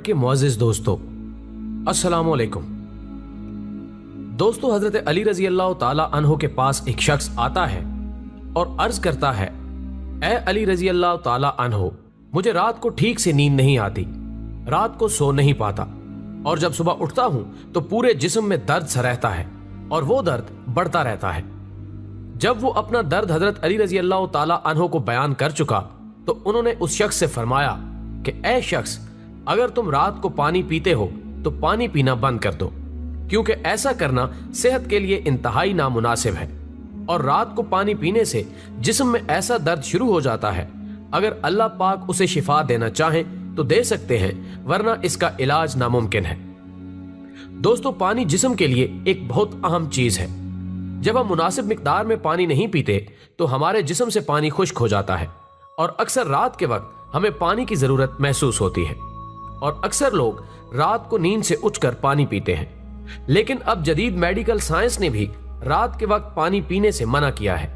के मुअज़्ज़िज़ दोस्तों, अस्सलामु अलैकुम। दोस्तों, हजरत अली रजी अल्लाह ताला अन्हो के पास एक शख्स आता है और अर्ज करता है, ए अली रजी अल्लाह ताला अन्हो, मुझे रात को ठीक से नींद नहीं आती, रात को सो नहीं पाता और जब सुबह उठता हूं तो पूरे जिस्म में दर्द सा रहता है और वो दर्द बढ़ता रहता है। जब वो अपना दर्द हजरत अली रजी अल्लाह ताला अन्हो को बयान कर चुका तो उन्होंने उस शख्स से फरमाया कि ए शख्स, अगर तुम रात को पानी पीते हो तो पानी पीना बंद कर दो, क्योंकि ऐसा करना सेहत के लिए इंतहाई नामुनासिब है और रात को पानी पीने से जिस्म में ऐसा दर्द शुरू हो जाता है, अगर अल्लाह पाक उसे शिफा देना चाहे तो दे सकते हैं, वरना इसका इलाज नामुमकिन है। दोस्तों, पानी जिस्म के लिए एक बहुत अहम चीज है। जब हम मुनासिब मिकदार में पानी नहीं पीते तो हमारे जिस्म से पानी खुश्क हो जाता है और अक्सर रात के वक्त हमें पानी की जरूरत महसूस होती है और अक्सर लोग रात को नींद से उठकर पानी पीते हैं। लेकिन अब जदीद मेडिकल साइंस ने भी रात के वक्त पानी पीने से मना किया है।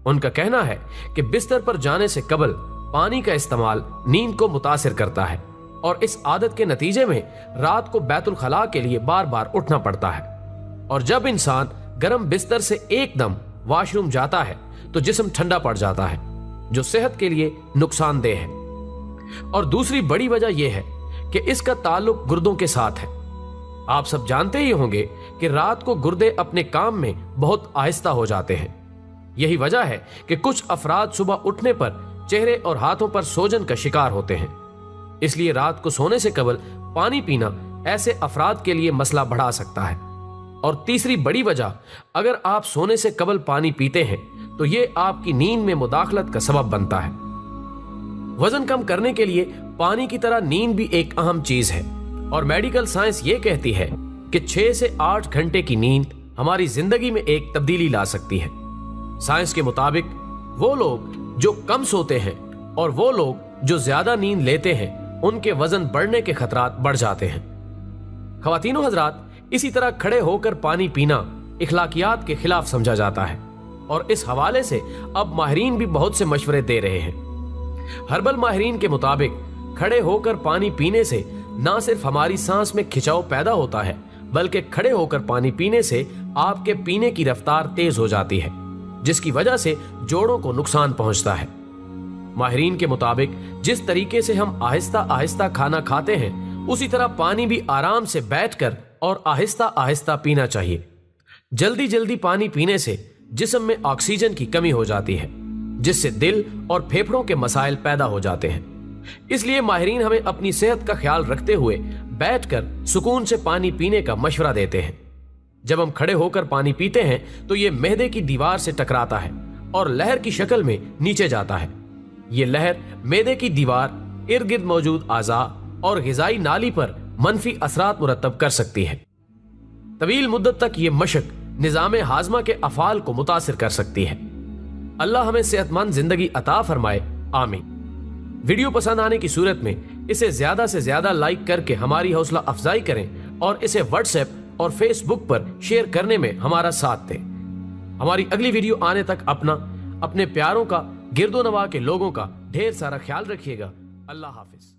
उनका कहना है कि बिस्तर पर जाने से कबल पानी का इस्तेमाल नींद को मुतासिर करता है और इस आदत के नतीजे में रात को बैतुल खला के लिए बार बार उठना पड़ता है और जब इंसान गर्म बिस्तर से एकदम वॉशरूम जाता है तो जिस्म ठंडा पड़ जाता है, जो सेहत के लिए नुकसानदेह है। और दूसरी बड़ी वजह यह है कि इसका ताल्लुक गुर्दों के साथ है। आप सब जानते ही होंगे कि रात को गुर्दे अपने काम में बहुत आहिस्ता हो जाते हैं। यही वजह है कि कुछ अफराद सुबह उठने पर चेहरे और हाथों पर सोजन का शिकार होते हैं। इसलिए रात को सोने से कबल पानी पीना ऐसे अफराद के लिए मसला बढ़ा सकता है। और तीसरी बड़ी वजह, अगर आप सोने से कबल पानी पीते हैं तो ये आपकी नींद में मुदाखलत का सबब बनता है। वजन कम करने के लिए पानी की तरह नींद भी एक अहम चीज है और मेडिकल साइंस ये कहती है कि 6 से 8 घंटे की नींद हमारी जिंदगी में एक तब्दीली ला सकती है। साइंस के मुताबिक वो लोग जो कम सोते हैं और वो लोग जो ज्यादा नींद लेते हैं, उनके वजन बढ़ने के खतरात बढ़ जाते हैं। ख्वातीनो हजरात, इसी तरह खड़े होकर पानी पीना इखलाकियात के खिलाफ समझा जाता है और इस हवाले से अब माहिरीन भी बहुत से मशवरे दे रहे हैं। हर्बल माहिरीन के मुताबिक खड़े होकर पानी पीने से ना सिर्फ हमारी सांस में खिंचाव पैदा होता है, बल्कि खड़े होकर पानी पीने से आपके पीने की रफ्तार तेज हो जाती है, जिसकी वजह से जोड़ों को नुकसान पहुंचता है। माहिरीन के मुताबिक जिस तरीके से हम आहिस्ता आहिस्ता खाना खाते हैं, उसी तरह पानी भी आराम से बैठकर और आहिस्ता आहिस्ता पीना चाहिए। जल्दी जल्दी पानी पीने से जिस्म में ऑक्सीजन की कमी हो जाती है, जिससे दिल और फेफड़ों के मसाइल पैदा हो जाते हैं। इसलिए माहिरीन हमें अपनी सेहत का ख्याल रखते हुए बैठकर सुकून से पानी पीने का मशवरा देते हैं। जब हम खड़े होकर पानी पीते हैं तो ये मैदे की दीवार से टकराता है और लहर की शक्ल में नीचे जाता है। ये लहर मैदे की दीवार, इर्द गिर्द मौजूद आज़ा और ग़िज़ाई नाली पर मनफी असरात मुरतब कर सकती है। तवील मुद्दत तक ये मशक निज़ाम हाजमा के अफ़ाल को मुतासिर कर सकती है। अल्लाह हमें सेहतमंद जिंदगी अता फरमाए, आमीन। वीडियो पसंद आने की सूरत में इसे ज्यादा से ज्यादा लाइक करके हमारी हौसला अफजाई करें और इसे व्हाट्सएप और फेसबुक पर शेयर करने में हमारा साथ दें। हमारी अगली वीडियो आने तक अपने प्यारों का, गिरदो नवा के लोगों का ढेर सारा ख्याल रखिएगा। अल्लाह हाफिज।